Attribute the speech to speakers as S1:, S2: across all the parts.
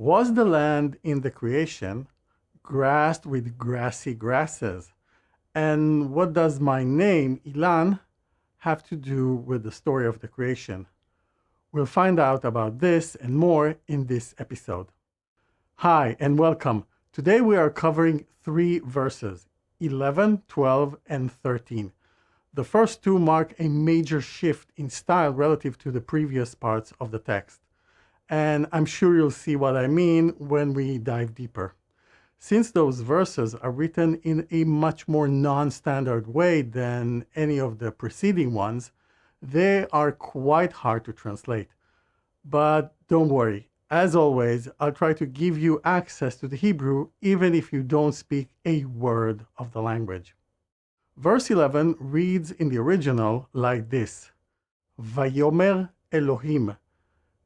S1: Was the land in the creation grassed with grassy grasses? And what does my name, Ilan, have to do with the story of the creation? We'll find out about this and more in this episode. Hi, and welcome. Today we are covering 3 verses, 11, 12, and 13. The first 2 mark a major shift in style relative to the previous parts of the text. And I'm sure you'll see what I mean when we dive deeper. Since those verses are written in a much more non-standard way than any of the preceding ones, they are quite hard to translate. But don't worry, as always, I'll try to give you access to the Hebrew even if you don't speak a word of the language. Verse 11 reads in the original like this: Vayomer Elohim,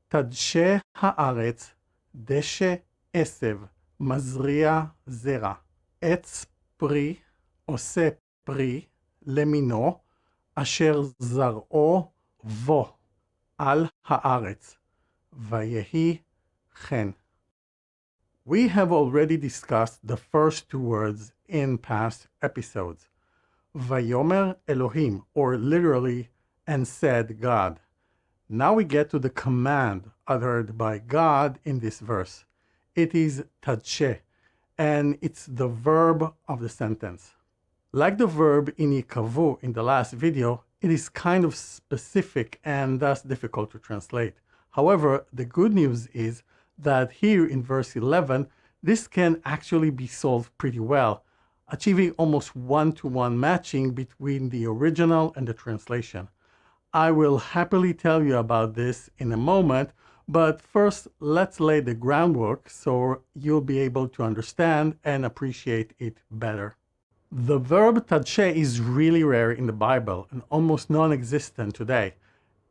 S1: תדשה הארץ, דשא עשב, מזריע זרע, עץ פרי, עושה פרי, למינו, אשר זרעו בו, על הארץ, ויהי כן. We have already discussed the first 2 words in past episodes. Vayomer Elohim, or literally, and said God. Now we get to the command uttered by God in this verse. It is tadsheh, and it's the verb of the sentence. Like the verb in yikavu in the last video, it is kind of specific and thus difficult to translate. However, the good news is that here in verse 11, this can actually be solved pretty well, achieving almost one-to-one matching between the original and the translation. I will happily tell you about this in a moment, but first let's lay the groundwork so you'll be able to understand and appreciate it better. The verb tadsheh is really rare in the Bible and almost non-existent today.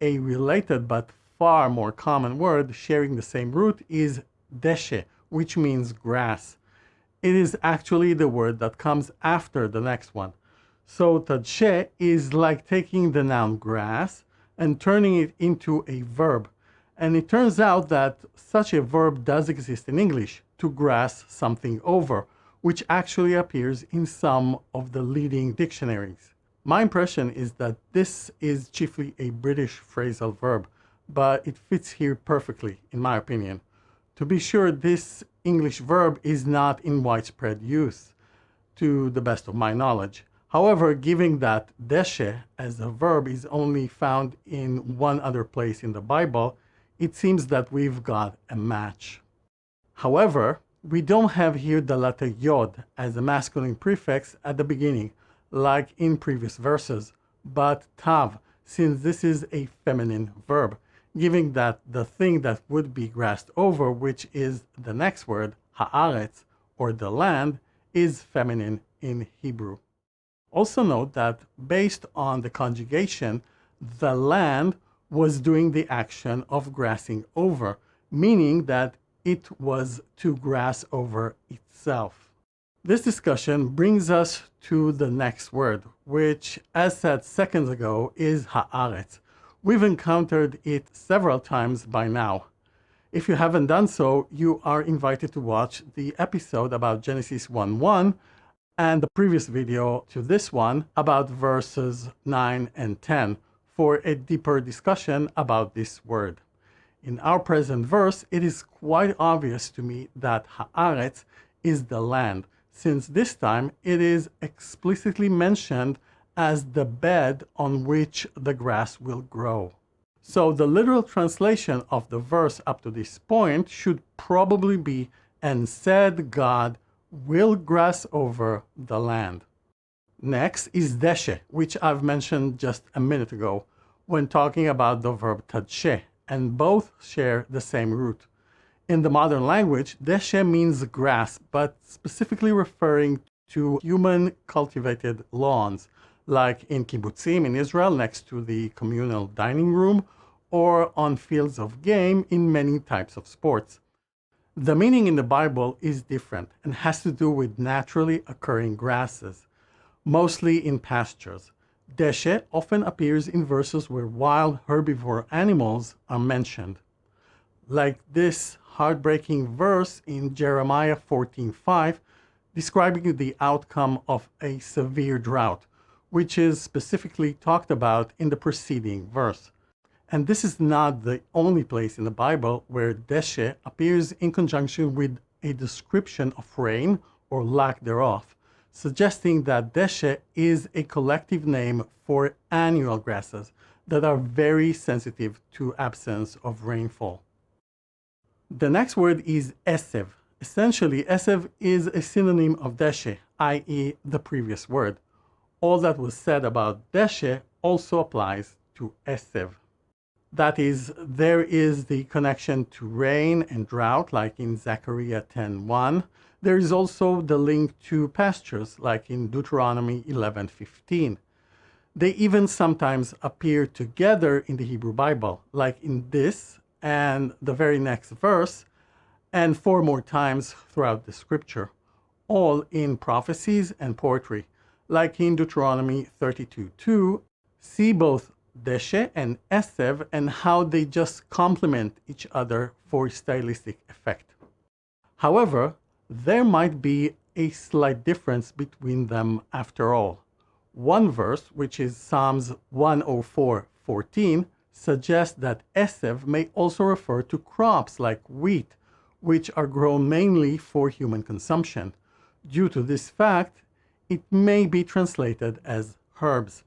S1: A related but far more common word sharing the same root is deshe, which means grass. It is actually the word that comes after the next one. So tadsheh is like taking the noun grass and turning it into a verb. And it turns out that such a verb does exist in English, to grass something over, which actually appears in some of the leading dictionaries. My impression is that this is chiefly a British phrasal verb, but it fits here perfectly, in my opinion. To be sure, this English verb is not in widespread use, to the best of my knowledge. However, given that deshe as a verb is only found in one other place in the Bible, it seems that we've got a match. However, we don't have here the letter yod as a masculine prefix at the beginning, like in previous verses, but tav, since this is a feminine verb, giving that the thing that would be grassed over, which is the next word, haaretz, or the land, is feminine in Hebrew. Also note that based on the conjugation, the land was doing the action of grassing over, meaning that it was to grass over itself. This discussion brings us to the next word, which, as said seconds ago, is haaretz. We've encountered it several times by now. If you haven't done so, you are invited to watch the episode about Genesis 1:1 and the previous video to this one about verses 9 and 10 for a deeper discussion about this word. In our present verse, it is quite obvious to me that haaretz is the land, since this time it is explicitly mentioned as the bed on which the grass will grow. So the literal translation of the verse up to this point should probably be, and said God will grass over the land. Next is deshe, which I've mentioned just a minute ago when talking about the verb tadsheh, and both share the same root. In the modern language, deshe means grass, but specifically referring to human cultivated lawns, like in kibbutzim in Israel next to the communal dining room, or on fields of game in many types of sports. The meaning in the Bible is different and has to do with naturally occurring grasses, mostly in pastures. Deshe often appears in verses where wild herbivore animals are mentioned, like this heartbreaking verse in Jeremiah 14:5, describing the outcome of a severe drought, which is specifically talked about in the preceding verse. And this is not the only place in the Bible where deshe appears in conjunction with a description of rain or lack thereof, suggesting that deshe is a collective name for annual grasses that are very sensitive to absence of rainfall. The next word is esev. Essentially, esev is a synonym of deshe, i.e. the previous word. All that was said about deshe also applies to esev. That is, there is the connection to rain and drought, like in Zechariah 10:1. There is also the link to pastures, like in Deuteronomy 11:15. They even sometimes appear together in the Hebrew Bible, like in this and the very next verse, and 4 more times throughout the scripture, all in prophecies and poetry, like in Deuteronomy 32:2. See both deshe and esev and how they just complement each other for stylistic effect. However, there might be a slight difference between them after all. One verse, which is Psalms 104:14, suggests that esev may also refer to crops like wheat, which are grown mainly for human consumption. Due to this fact, it may be translated as herbs.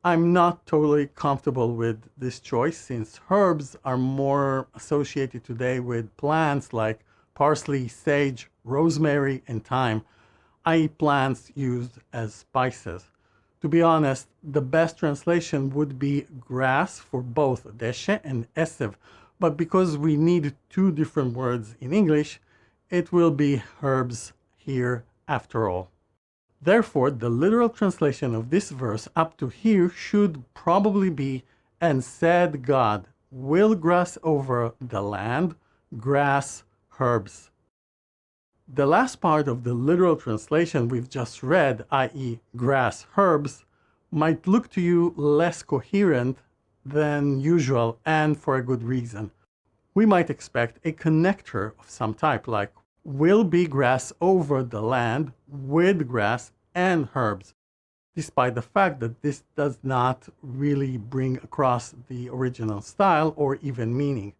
S1: I'm not totally comfortable with this choice, since herbs are more associated today with plants like parsley, sage, rosemary, and thyme, i.e. plants used as spices. To be honest, the best translation would be grass for both deshe and esev, but because we need 2 different words in English, it will be herbs here after all. Therefore, the literal translation of this verse up to here should probably be, "And said God, will grass over the land, grass, herbs." The last part of the literal translation we've just read, i.e. grass, herbs, might look to you less coherent than usual, and for a good reason. We might expect a connector of some type, like will be grass over the land with grass and herbs, despite the fact that this does not really bring across the original style or even meaning.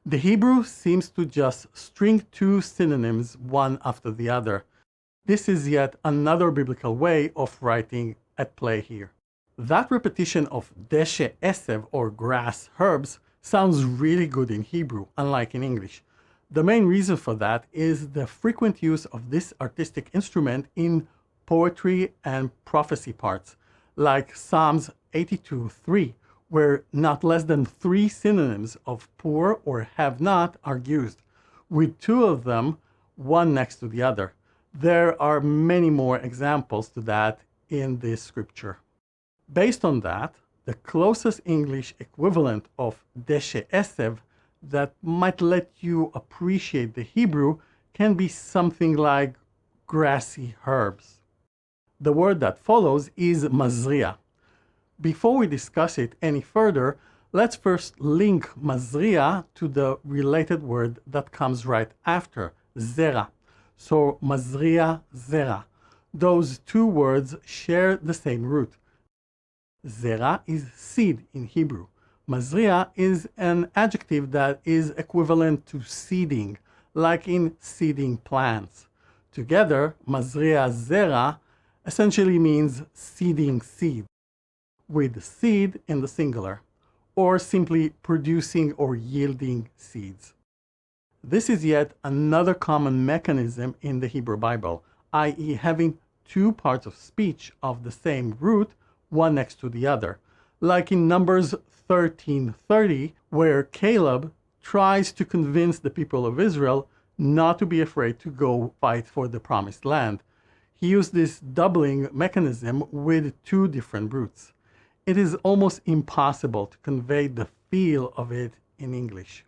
S1: The Hebrew seems to just string 2 synonyms one after the other. This is yet another biblical way of writing at play here. That repetition of deshe esev, or grass, herbs, sounds really good in Hebrew, unlike in English. The main reason for that is the frequent use of this artistic instrument in poetry and prophecy parts, like Psalms 82:3, where not less than 3 synonyms of poor or have not are used, with 2 of them one next to the other. There are many more examples to that in this scripture. Based on that, the closest English equivalent of deshe esev that might let you appreciate the Hebrew can be something like grassy herbs. The word that follows is mazria. Before we discuss it any further, let's first link mazria to the related word that comes right after, zera. So mazria, zera. Those 2 words share the same root. Zera is seed in Hebrew. Mazria is an adjective that is equivalent to seeding, like in seeding plants. Together, mazria zera essentially means seeding seed, with seed in the singular, or simply producing or yielding seeds. This is yet another common mechanism in the Hebrew Bible, i.e. having 2 parts of speech of the same root, one next to the other, like in Numbers 13:30, where Caleb tries to convince the people of Israel not to be afraid to go fight for the promised land. He used this doubling mechanism with 2 different roots. It is almost impossible to convey the feel of it in English.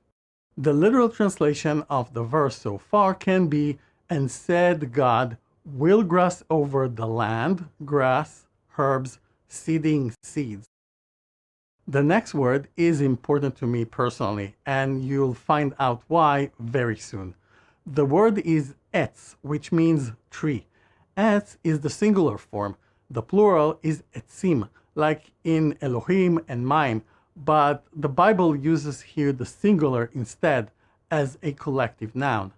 S1: The literal translation of the verse so far can be, "And said God, will grass over the land, grass, herbs, seeding seeds." The next word is important to me personally, and you'll find out why very soon. The word is etz, which means tree. Etz is the singular form. The plural is etzim, like in Elohim and Maim, but the Bible uses here the singular instead as a collective noun.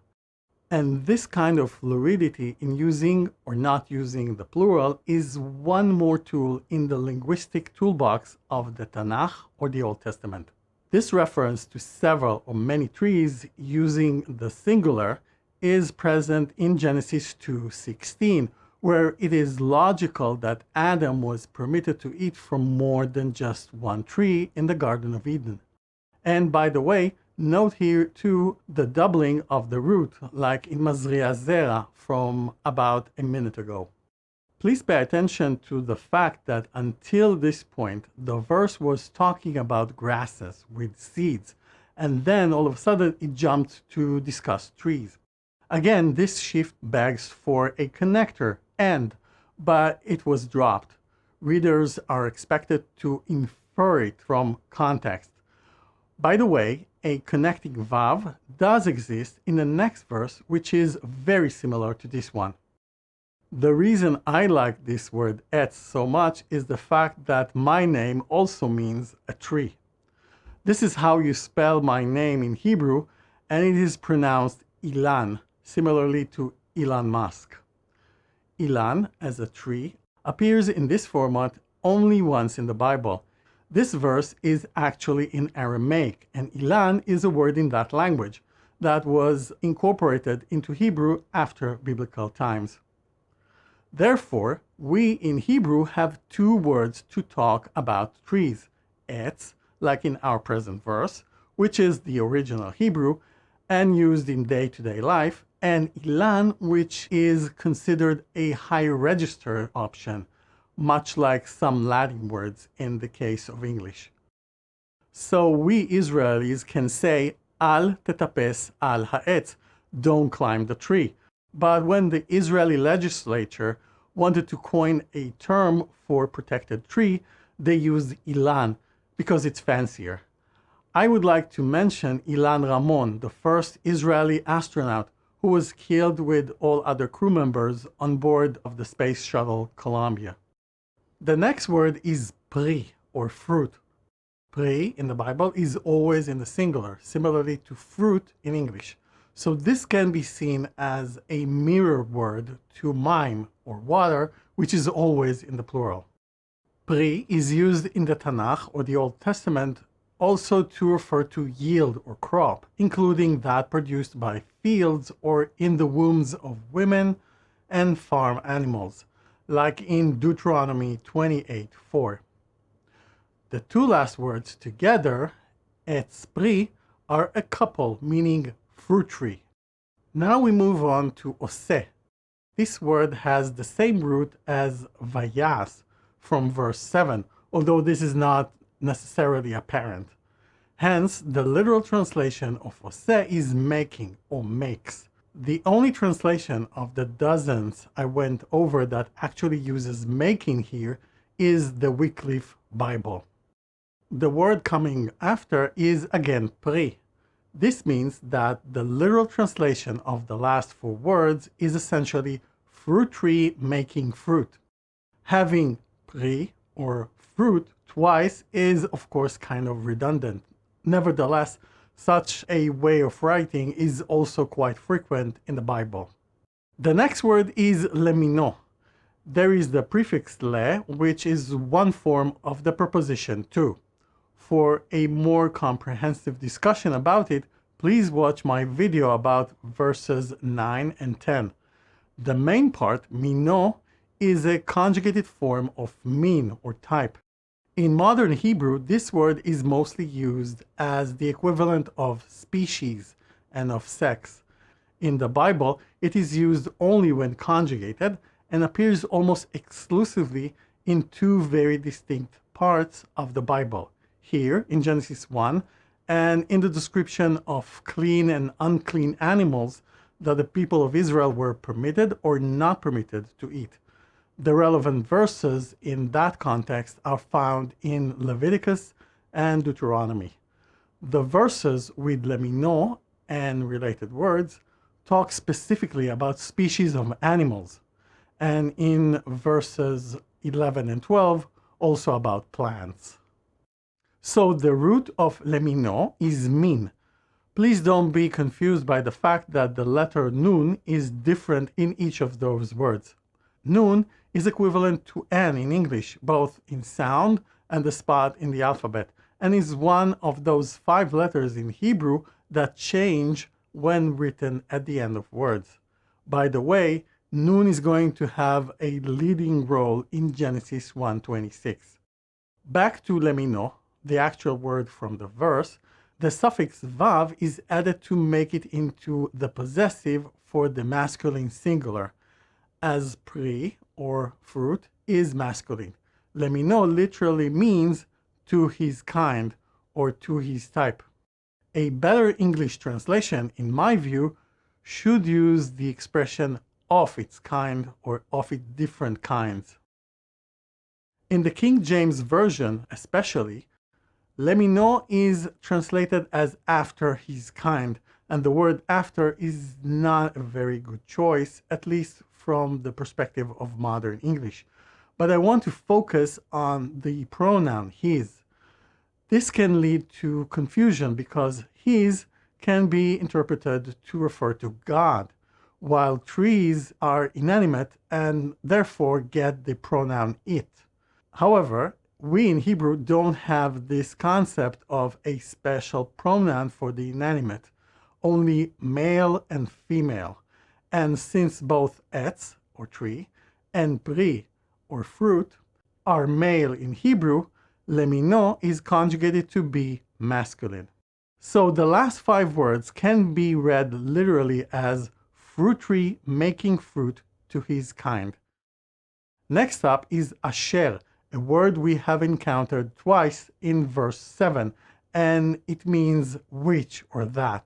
S1: And this kind of fluidity in using or not using the plural is one more tool in the linguistic toolbox of the Tanakh or the Old Testament. This reference to several or many trees using the singular is present in Genesis 2:16, where it is logical that Adam was permitted to eat from more than just one tree in the Garden of Eden. And by the way, note here too the doubling of the root, like in Mazria Zera from about a minute ago. Please pay attention to the fact that until this point, the verse was talking about grasses with seeds, and then all of a sudden it jumped to discuss trees. Again, this shift begs for a connector, and, but it was dropped. Readers are expected to infer it from context. By the way, a connecting vav does exist in the next verse, which is very similar to this one. The reason I like this word etz so much is the fact that my name also means a tree. This is how you spell my name in Hebrew, and it is pronounced Ilan, similarly to Elon Musk. Ilan, as a tree, appears in this format only once in the Bible. This verse is actually in Aramaic, and Ilan is a word in that language that was incorporated into Hebrew after biblical times. Therefore, we in Hebrew have two words to talk about trees. Etz, like in our present verse, which is the original Hebrew and used in day-to-day life, and Ilan, which is considered a high register option, much like some Latin words in the case of English. So we Israelis can say, Al tetapes al ha'etz, don't climb the tree. But when the Israeli legislature wanted to coin a term for protected tree, they used Ilan because it's fancier. I would like to mention Ilan Ramon, the first Israeli astronaut who was killed with all other crew members on board of the space shuttle Columbia. The next word is pri, or fruit. Pri in the Bible is always in the singular, similarly to fruit in English. So this can be seen as a mirror word to mime, or water, which is always in the plural. Pri is used in the Tanakh or the Old Testament also to refer to yield or crop, including that produced by fields or in the wombs of women and farm animals, like in Deuteronomy 28:4. The two last words together, etz pri, are a couple, meaning fruit tree. Now we move on to oseh. This word has the same root as vayas from verse 7, although this is not necessarily apparent. Hence, the literal translation of oseh is making or makes. The only translation of the dozens I went over that actually uses making here is the Wycliffe Bible. The word coming after is again pri. This means that the literal translation of the last four words is essentially fruit tree making fruit. Having pri or fruit twice is of course kind of redundant. Nevertheless, such a way of writing is also quite frequent in the Bible. The next word is lemino. There is the prefix le, which is one form of the preposition to. For a more comprehensive discussion about it, please watch my video about verses 9 and 10. The main part, mino, is a conjugated form of min or type. In modern Hebrew, this word is mostly used as the equivalent of species and of sex. In the Bible, it is used only when conjugated and appears almost exclusively in two very distinct parts of the Bible. Here in Genesis 1 and in the description of clean and unclean animals that the people of Israel were permitted or not permitted to eat. The relevant verses in that context are found in Leviticus, and Deuteronomy. The verses with lemino and related words talk specifically about species of animals, and in verses 11 and 12, also about plants. So the root of lemino is min. Please don't be confused by the fact that the letter nun is different in each of those words. Nun is equivalent to n in English, both in sound and the spot in the alphabet, and is one of those 5 letters in Hebrew that change when written at the end of words. By the way, nun is going to have a leading role in Genesis 1:26. Back to lemino, the actual word from the verse, the suffix vav is added to make it into the possessive for the masculine singular, as pri, or fruit, is masculine. Lemino literally means to his kind, or to his type. A better English translation, in my view, should use the expression of its kind or of its different kinds. In the King James Version especially, lemino is translated as after his kind, and the word after is not a very good choice, at least from the perspective of modern English. But I want to focus on the pronoun his. This can lead to confusion because his can be interpreted to refer to God, while trees are inanimate and therefore get the pronoun it. However, we in Hebrew don't have this concept of a special pronoun for the inanimate, only male and female. And since both etz, or tree, and pri, or fruit, are male in Hebrew, lemino is conjugated to be masculine. So the last 5 words can be read literally as fruit tree making fruit to his kind. Next up is asher, a word we have encountered twice in verse 7, and it means which or that.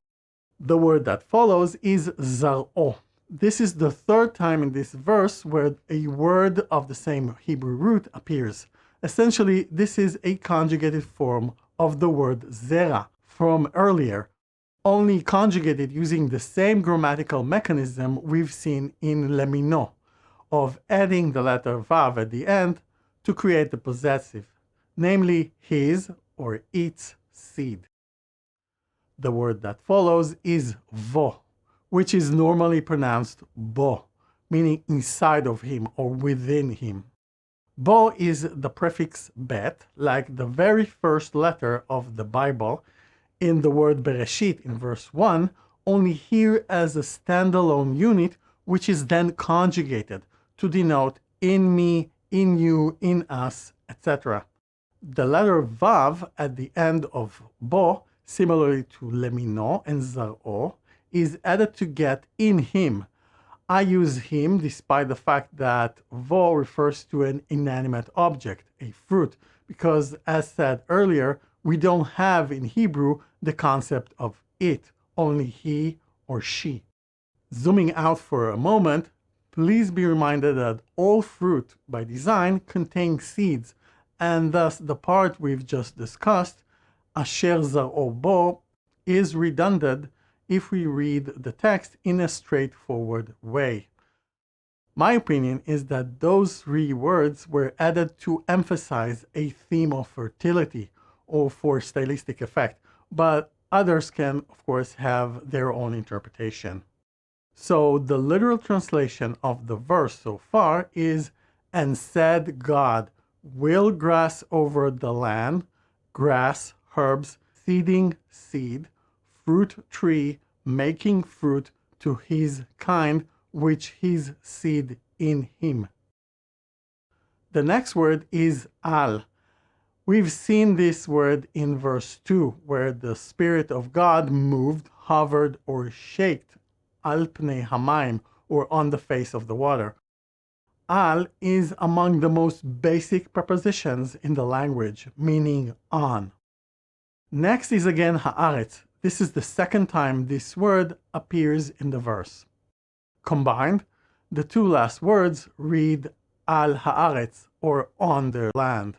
S1: The word that follows is zar'o. This is the 3rd time in this verse where a word of the same Hebrew root appears. Essentially, this is a conjugated form of the word zera from earlier, only conjugated using the same grammatical mechanism we've seen in lemino, of adding the letter vav at the end to create the possessive, namely his or its seed. The word that follows is vo, which is normally pronounced bo, meaning inside of him or within him. Bo is the prefix bet, like the very first letter of the Bible in the word Bereshit in verse 1, only here as a standalone unit, which is then conjugated to denote in me, in you, in us, etc. The letter vav at the end of bo, similarly to lemino and zar'o, is added to get in him. I use him despite the fact that vo refers to an inanimate object, a fruit, because as said earlier, we don't have in Hebrew the concept of it, only he or she. Zooming out for a moment, please be reminded that all fruit by design contain seeds, and thus the part we've just discussed, asher zar'o bo, is redundant if we read the text in a straightforward way. My opinion is that those 3 words were added to emphasize a theme of fertility or for stylistic effect, but others can, of course, have their own interpretation. So the literal translation of the verse so far is, and said God, will grass over the land, grass, herbs, seeding seed, fruit tree, making fruit to his kind, which his seed in him. The next word is al. We've seen this word in verse 2, where the Spirit of God moved, hovered, or shaked al pnei hamayim, or on the face of the water. Al is among the most basic prepositions in the language, meaning on. Next is again haaretz. This is the 2nd time this word appears in the verse. Combined, the 2 last words read al haaretz, or on the land.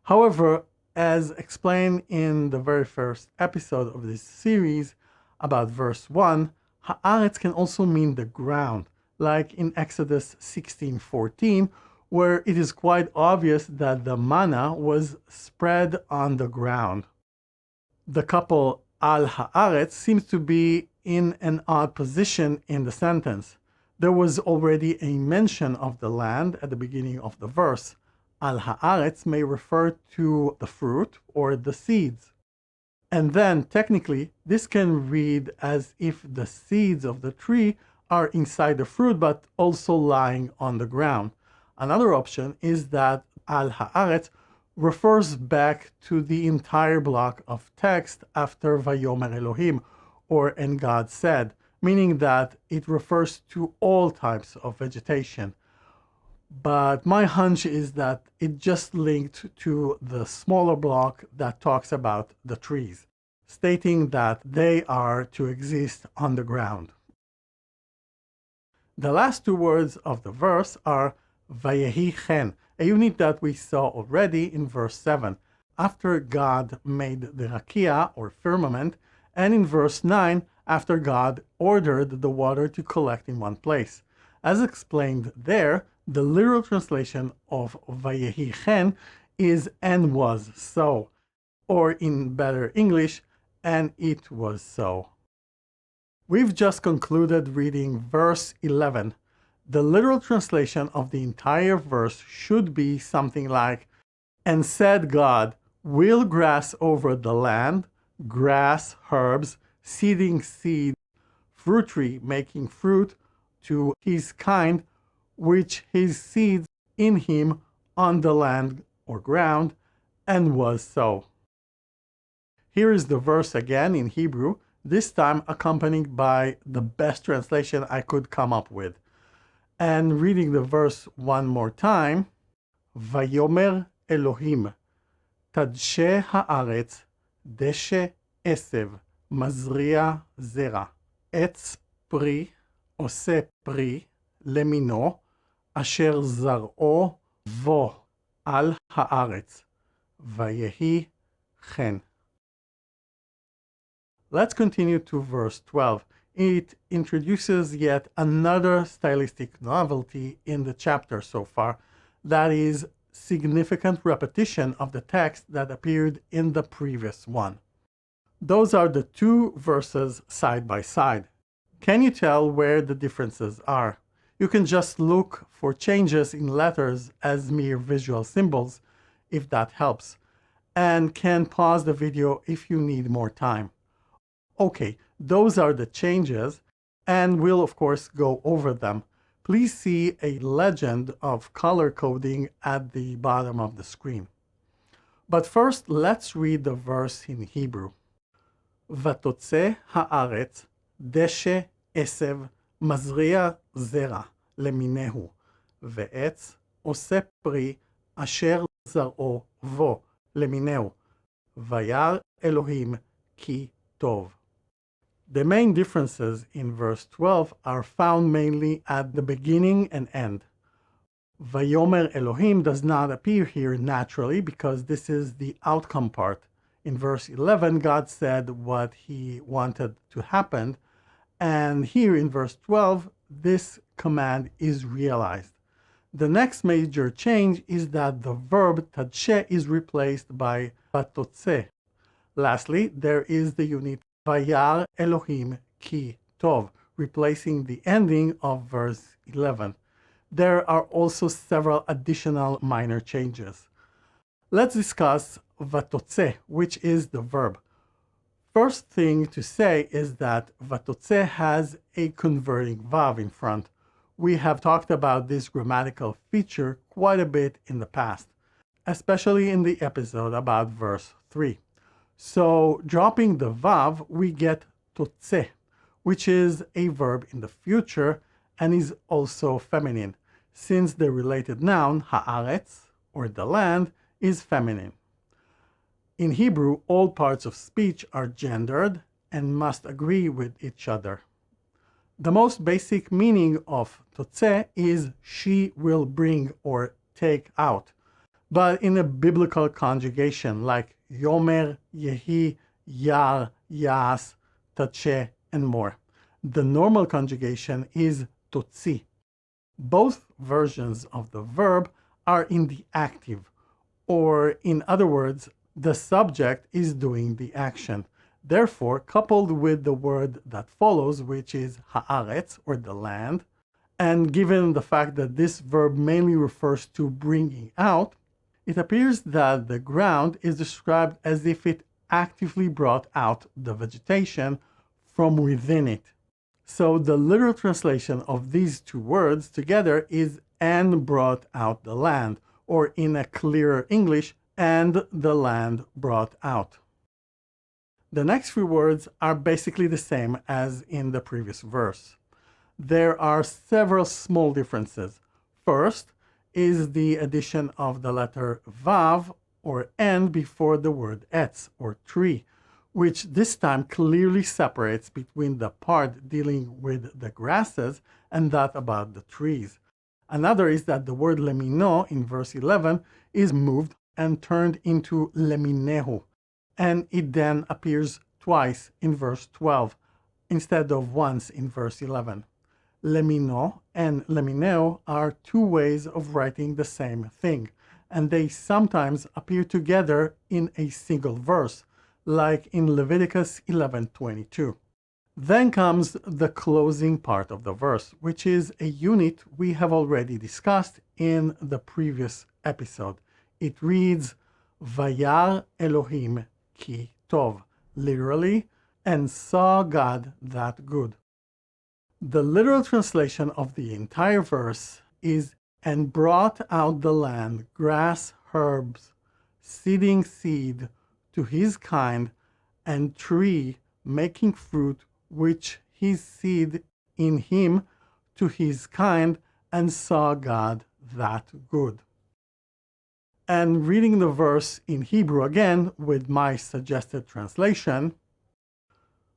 S1: However, as explained in the very first episode of this series about verse 1, haaretz can also mean the ground, like in Exodus 16:14, where it is quite obvious that the manna was spread on the ground. The couple al haaretz seems to be in an odd position in the sentence. There was already a mention of the land at the beginning of the verse. Al haaretz may refer to the fruit or the seeds. And then, technically, this can read as if the seeds of the tree are inside the fruit but also lying on the ground. Another option is that al haaretz refers back to the entire block of text after Vayomer Elohim, or and God said, meaning that it refers to all types of vegetation. But my hunch is that it just linked to the smaller block that talks about the trees, stating that they are to exist on the ground. The last two words of the verse are Vayehi chen, a unit that we saw already in verse 7, after God made the rakia, or firmament, and in verse 9, after God ordered the water to collect in one place. As explained there, the literal translation of Vayehi chen is and was so, or in better English, and it was so. We've just concluded reading verse 11. The literal translation of the entire verse should be something like, and said God, will grass over the land, grass, herbs, seeding seed, fruit tree making fruit to his kind, which his seeds in him on the land or ground, and was so. Here is the verse again in Hebrew, this time accompanied by the best translation I could come up with. And reading the verse one more time, Vayomer Elohim, Tadshe haaretz, deshe esev, mazria zera, etz pri, ose pri, lemino, asher zar'o vo al haaretz, vayehi chen. Let's continue to verse 12. It introduces yet another stylistic novelty in the chapter so far, that is, significant repetition of the text that appeared in the previous one. Those are the two verses side by side. Can you tell where the differences are? You can just look for changes in letters as mere visual symbols, if that helps, and can pause the video if you need more time. Okay, those are the changes, and we'll of course go over them. Please see a legend of color coding at the bottom of the screen. But first, let's read the verse in Hebrew. Vatotze haaretz, deshe esev, mazria zera, leminehu, ve'etz ose pri, asher zar'o vo, leminehu, vayar Elohim ki tov. The main differences in verse 12 are found mainly at the beginning and end. Vayomer Elohim does not appear here naturally because this is the outcome part. In verse 11, God said what he wanted to happen, and here in verse 12, this command is realized. The next major change is that the verb tadshe is replaced by vatotze. Lastly, there is the unit Vayar Elohim ki tov, replacing the ending of verse 11. There are also several additional minor changes. Let's discuss vatotze, which is the verb. First thing to say is that vatotze has a converting vav in front. We have talked about this grammatical feature quite a bit in the past, especially in the episode about verse 3. So, dropping the vav, we get totze, which is a verb in the future and is also feminine, since the related noun, haaretz, or the land, is feminine. In Hebrew, all parts of speech are gendered and must agree with each other. The most basic meaning of totze is she will bring or take out. but in a biblical conjugation like yomer, yehi, yar, yas, tache, and more. The normal conjugation is totzi. Both versions of the verb are in the active, or in other words, the subject is doing the action. Therefore, coupled with the word that follows, which is haaretz, or the land, and given the fact that this verb mainly refers to bringing out, it appears that the ground is described as if it actively brought out the vegetation from within it. So the literal translation of these two words together is "and brought out the land," or in a clearer English, "and the land brought out." The next few words are basically the same as in the previous verse. There are several small differences. First is the addition of the letter vav, or "and," before the word etz, or tree, which this time clearly separates between the part dealing with the grasses and that about the trees. Another is that the word lemino in verse 11 is moved and turned into leminehu, and it then appears twice in verse 12 instead of once in verse 11. Lemino and lemineo are two ways of writing the same thing, and they sometimes appear together in a single verse, like in Leviticus 11:22. Then comes the closing part of the verse, which is a unit we have already discussed in the previous episode. It reads, Vayar Elohim ki tov, literally, and saw God that good. The literal translation of the entire verse is, and brought out the land grass, herbs, seeding seed to his kind, and tree making fruit, which his seed in him to his kind, and saw God that good. And reading the verse in Hebrew again with my suggested translation,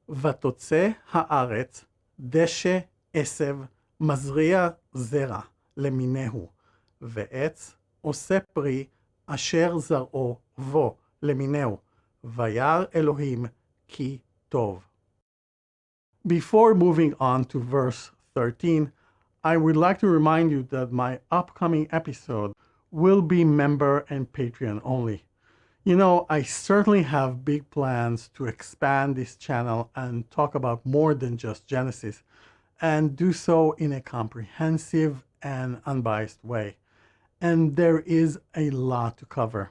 S1: ותוצא הארץ דשא עשב מזריע זרע למיניהו, ועץ עושה פרי אשר זרעו בו למיניהו, וירא אלוהים כי טוב. Before moving on to verse 13, I would like to remind you that my upcoming episode will be member and Patreon only. You know, I certainly have big plans to expand this channel and talk about more than just Genesis, and do so in a comprehensive and unbiased way. And there is a lot to cover.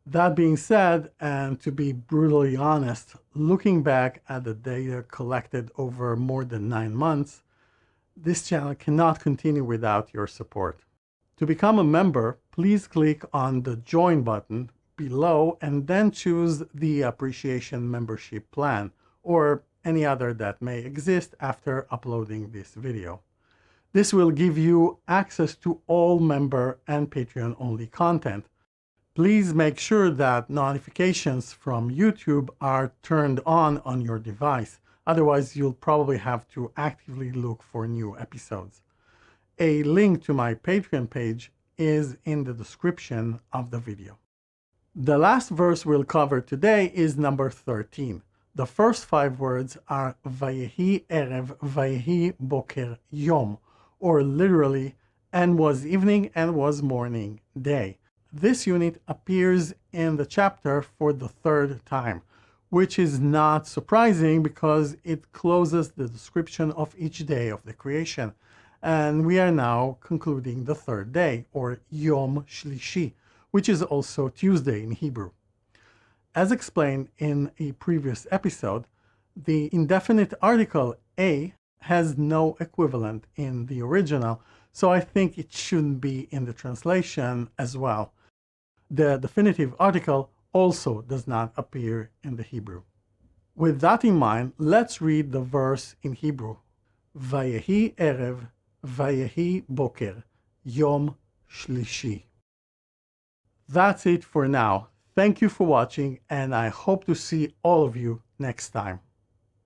S1: That being said, and to be brutally honest, looking back at the data collected over more than 9 months, this channel cannot continue without your support. To become a member, please click on the Join button below and then choose the Appreciation Membership Plan, or any other that may exist after uploading this video. This will give you access to all member and Patreon only content. Please make sure that notifications from YouTube are turned on your device. Otherwise, you'll probably have to actively look for new episodes. A link to my Patreon page is in the description of the video. The last verse we'll cover today is number 13. The first 5 words are Vayehi Erev, Vayehi Boker Yom, or literally, and was evening and was morning, day. This unit appears in the chapter for the 3rd time, which is not surprising because it closes the description of each day of the creation. And we are now concluding the 3rd day, or Yom Shlishi, which is also Tuesday in Hebrew. As explained in a previous episode, the indefinite article a has no equivalent in the original, so I think it shouldn't be in the translation as well. The definitive article also does not appear in the Hebrew. With that in mind, let's read the verse in Hebrew. Vayehi Erev, Vayehi Boker, Yom Shlishi. That's it for now. Thank you for watching, and I hope to see all of you next time.